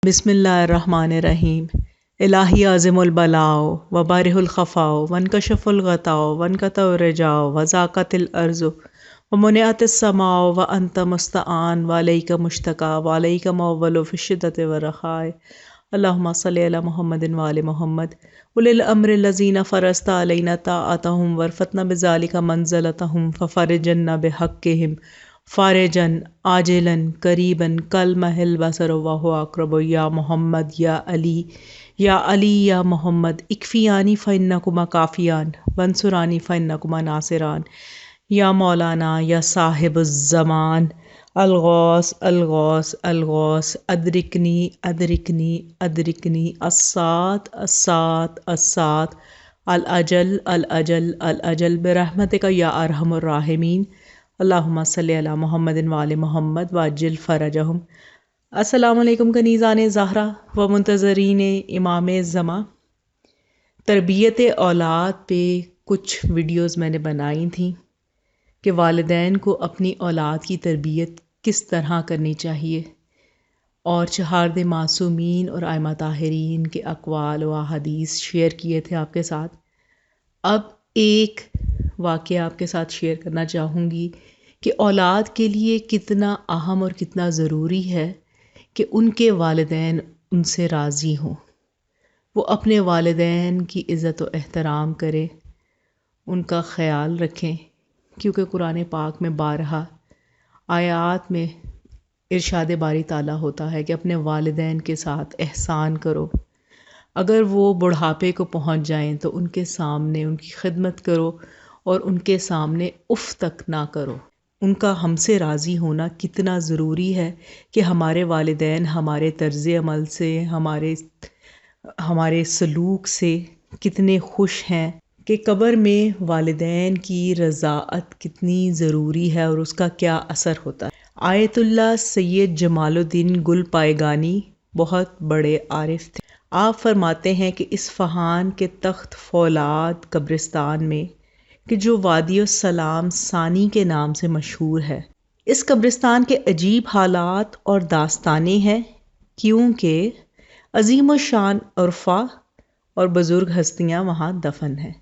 بسم اللہ الرحمن الرحیم۔ الہی عظم البلاء و بارح الخفاء وانکشف الغطاء وانقطع الرجاء وضاقت الارض ومنعت السماء وانت مستعان وعلیک مشتکا وعلیک مؤول فی الشدۃ والرخاء۔ اللہم صلی علی محمد وآل محمد اولي الامر الذین فرضت علینا طاعتهم وارفعنا بذلک منزلتهم ففرجنا بحقهم فارجن عاجلا قریبا کلمح البصر وهو اقرب یا محمد یا علی یا محمد اکفیانی فانکما کافیان وانصرانی فانکما ناصران یا مولانا یا صاحب الزمان الغوث الغوث الغوث ادرکنی ادرکنی ادرکنی الساعة الساعة الساعة الاجل الاجل الاجل برحمتک یا ارحم الراحمین۔ اللہم صلی علی محمد وآل محمد وعجل فرجہم۔ السلام علیکم کنیزان زہرا و منتظرین امام زمان۔ تربیت اولاد پہ کچھ ویڈیوز میں نے بنائی تھیں کہ والدین کو اپنی اولاد کی تربیت کس طرح کرنی چاہیے، اور چہارد معصومین اور ائمہ طاہرین کے اقوال و احادیث شیئر کیے تھے آپ کے ساتھ۔ اب ایک واقعہ آپ کے ساتھ شیئر کرنا چاہوں گی کہ اولاد کے لیے کتنا اہم اور کتنا ضروری ہے کہ ان کے والدین ان سے راضی ہوں، وہ اپنے والدین کی عزت و احترام کرے، ان کا خیال رکھیں، کیونکہ قرآن پاک میں بارہا آیات میں ارشاد باری تعالیٰ ہوتا ہے کہ اپنے والدین کے ساتھ احسان کرو، اگر وہ بڑھاپے کو پہنچ جائیں تو ان کے سامنے ان کی خدمت کرو اور ان کے سامنے اف تک نہ کرو۔ ان کا ہم سے راضی ہونا کتنا ضروری ہے کہ ہمارے والدین ہمارے طرز عمل سے، ہمارے سلوک سے کتنے خوش ہیں، کہ قبر میں والدین کی رضاعت کتنی ضروری ہے اور اس کا کیا اثر ہوتا ہے۔ آیت اللہ سید جمال الدین گل پائیگانی بہت بڑے عارف تھے۔ آپ فرماتے ہیں کہ اصفہان کے تخت فولاد قبرستان میں، کہ جو وادی السلام ثانی کے نام سے مشہور ہے، اس قبرستان کے عجیب حالات اور داستانیں ہیں، کیونکہ عظیم الشان عرفا اور بزرگ ہستیاں وہاں دفن ہیں۔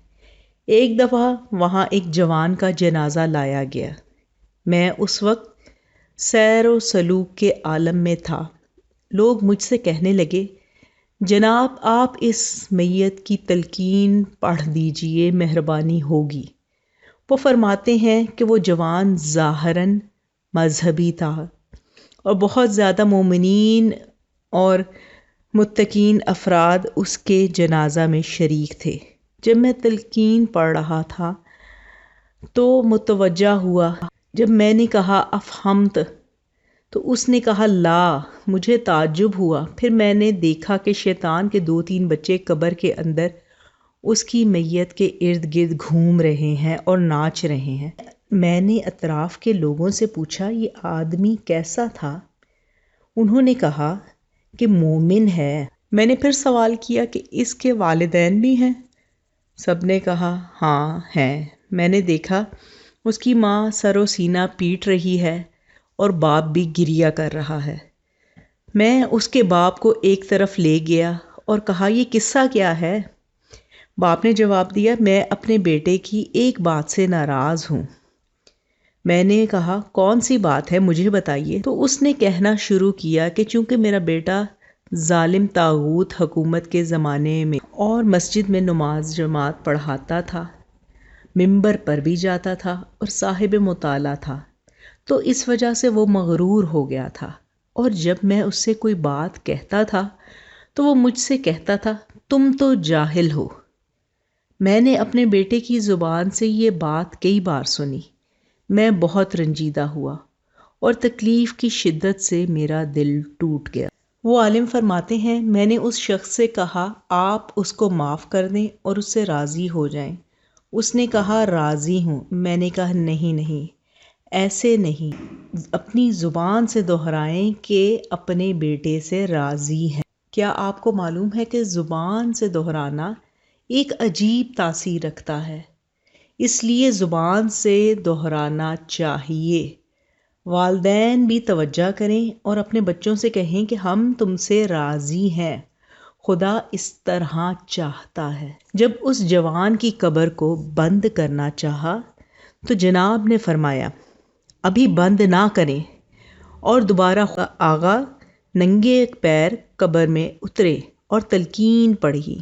ایک دفعہ وہاں ایک جوان کا جنازہ لایا گیا۔ میں اس وقت سیر و سلوک کے عالم میں تھا۔ لوگ مجھ سے کہنے لگے، جناب آپ اس میت کی تلقین پڑھ دیجئے، مہربانی ہوگی۔ وہ فرماتے ہیں کہ وہ جوان ظاہراً مذہبی تھا اور بہت زیادہ مومنین اور متقین افراد اس کے جنازہ میں شریک تھے۔ جب میں تلقین پڑھ رہا تھا تو متوجہ ہوا، جب میں نے کہا افہمت تو اس نے کہا لا۔ مجھے تعجب ہوا۔ پھر میں نے دیکھا کہ شیطان کے 2-3 بچے قبر کے اندر اس کی میت کے ارد گرد گھوم رہے ہیں اور ناچ رہے ہیں۔ میں نے اطراف کے لوگوں سے پوچھا یہ آدمی کیسا تھا؟ انہوں نے کہا کہ مومن ہے۔ میں نے پھر سوال کیا کہ اس کے والدین بھی ہیں؟ سب نے کہا ہاں ہیں۔ میں نے دیکھا اس کی ماں سر و سینہ پیٹ رہی ہے اور باپ بھی گریہ کر رہا ہے۔ میں اس کے باپ کو ایک طرف لے گیا اور کہا یہ قصہ کیا ہے؟ باپ نے جواب دیا، میں اپنے بیٹے کی ایک بات سے ناراض ہوں۔ میں نے کہا کون سی بات ہے، مجھے بتائیے۔ تو اس نے کہنا شروع کیا کہ چونکہ میرا بیٹا ظالم طاغوت حکومت کے زمانے میں اور مسجد میں نماز جماعت پڑھاتا تھا، منبر پر بھی جاتا تھا اور صاحب مطالعہ تھا، تو اس وجہ سے وہ مغرور ہو گیا تھا، اور جب میں اس سے کوئی بات کہتا تھا تو وہ مجھ سے کہتا تھا تم تو جاہل ہو۔ میں نے اپنے بیٹے کی زبان سے یہ بات کئی بار سنی۔ میں بہت رنجیدہ ہوا اور تکلیف کی شدت سے میرا دل ٹوٹ گیا۔ وہ عالم فرماتے ہیں میں نے اس شخص سے کہا آپ اس کو معاف کر دیں اور اس سے راضی ہو جائیں۔ اس نے کہا راضی ہوں۔ میں نے کہا نہیں، ایسے نہیں، اپنی زبان سے دہرائیں کہ اپنے بیٹے سے راضی ہیں۔ کیا آپ کو معلوم ہے کہ زبان سے دہرانا ایک عجیب تاثیر رکھتا ہے، اس لیے زبان سے دہرانا چاہیے۔ والدین بھی توجہ کریں اور اپنے بچوں سے کہیں کہ ہم تم سے راضی ہیں، خدا اس طرح چاہتا ہے۔ جب اس جوان کی قبر کو بند کرنا چاہا تو جناب نے فرمایا ابھی بند نہ کریں، اور دوبارہ آغا ننگے پیر قبر میں اترے اور تلقین پڑھی۔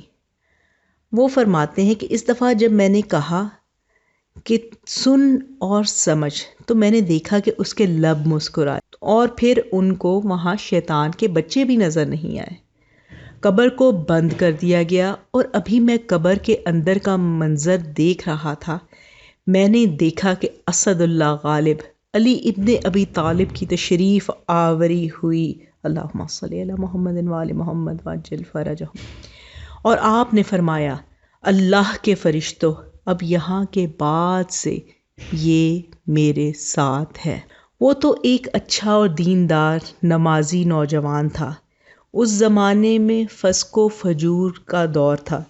وہ فرماتے ہیں کہ اس دفعہ جب میں نے کہا کہ سن اور سمجھ تو میں نے دیکھا کہ اس کے لب مسکرائے، اور پھر ان کو وہاں شیطان کے بچے بھی نظر نہیں آئے۔ قبر کو بند کر دیا گیا، اور ابھی میں قبر کے اندر کا منظر دیکھ رہا تھا، میں نے دیکھا کہ اسد اللہ غالب علی ابن ابی طالب کی تشریف آوری ہوئی، اللہم صلی علی محمد وآل محمد وعجل فرجہم، اور آپ نے فرمایا اللہ کے فرشتوں، اب یہاں کے بعد سے یہ میرے ساتھ ہے۔ وہ تو ایک اچھا اور دیندار نمازی نوجوان تھا۔ اس زمانے میں فسق و فجور کا دور تھا۔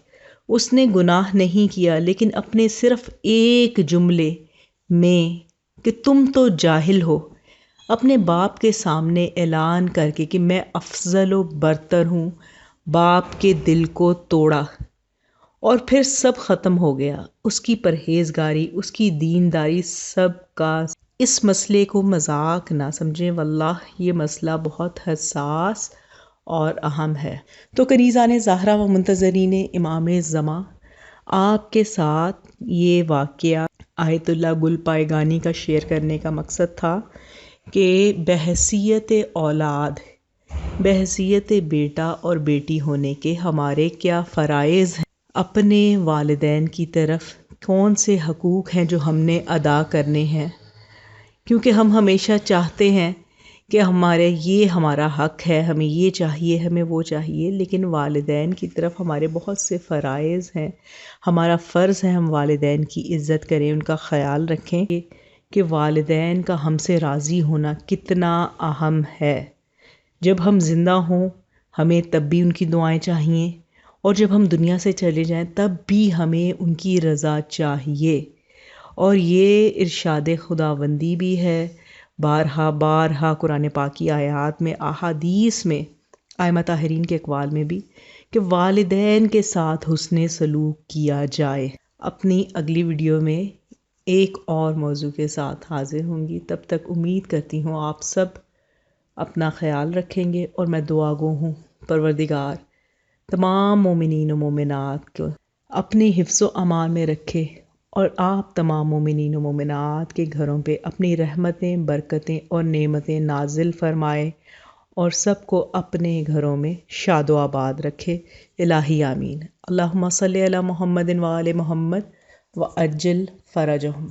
اس نے گناہ نہیں کیا، لیکن اپنے صرف ایک جملے میں کہ تم تو جاہل ہو، اپنے باپ کے سامنے اعلان کر کے کہ میں افضل و برتر ہوں، باپ کے دل کو توڑا، اور پھر سب ختم ہو گیا۔ اس کی پرہیزگاری، اس کی دینداری سب کا۔ اس مسئلے کو مذاق نہ سمجھیں، واللہ یہ مسئلہ بہت حساس اور اہم ہے۔ تو کنیزان زہرا و منتظرین امام زمان، آپ کے ساتھ یہ واقعہ آیت اللہ گل پائگانی کا شیئر کرنے کا مقصد تھا کہ بحیثیت اولاد، بحیثیت بیٹا اور بیٹی ہونے کے ہمارے کیا فرائض ہیں، اپنے والدین کی طرف کون سے حقوق ہیں جو ہم نے ادا کرنے ہیں، کیونکہ ہم ہمیشہ چاہتے ہیں کہ یہ ہمارا حق ہے، ہمیں یہ چاہیے، ہمیں وہ چاہیے، لیکن والدین کی طرف ہمارے بہت سے فرائض ہیں۔ ہمارا فرض ہے ہم والدین کی عزت کریں، ان کا خیال رکھیں کہ والدین کا ہم سے راضی ہونا کتنا اہم ہے۔ جب ہم زندہ ہوں ہمیں تب بھی ان کی دعائیں چاہیے، اور جب ہم دنیا سے چلے جائیں تب بھی ہمیں ان کی رضا چاہیے۔ اور یہ ارشاد خداوندی بھی ہے بارہا بارہا قرآن پاک کی آیات میں، احادیث میں، ائمہ طاہرین کے اقوال میں بھی، کہ والدین کے ساتھ حسن سلوک کیا جائے۔ اپنی اگلی ویڈیو میں ایک اور موضوع کے ساتھ حاضر ہوں گی، تب تک امید کرتی ہوں آپ سب اپنا خیال رکھیں گے، اور میں دعا گو ہوں پروردگار تمام مومنین و مومنات کو اپنے حفظ و امان میں رکھے، اور آپ تمام مومنین و مومنات کے گھروں پہ اپنی رحمتیں، برکتیں اور نعمتیں نازل فرمائے، اور سب کو اپنے گھروں میں شاد و آباد رکھے، الہی آمین۔ اللہم صلی علی محمد وآل محمد وعجل فرجہم۔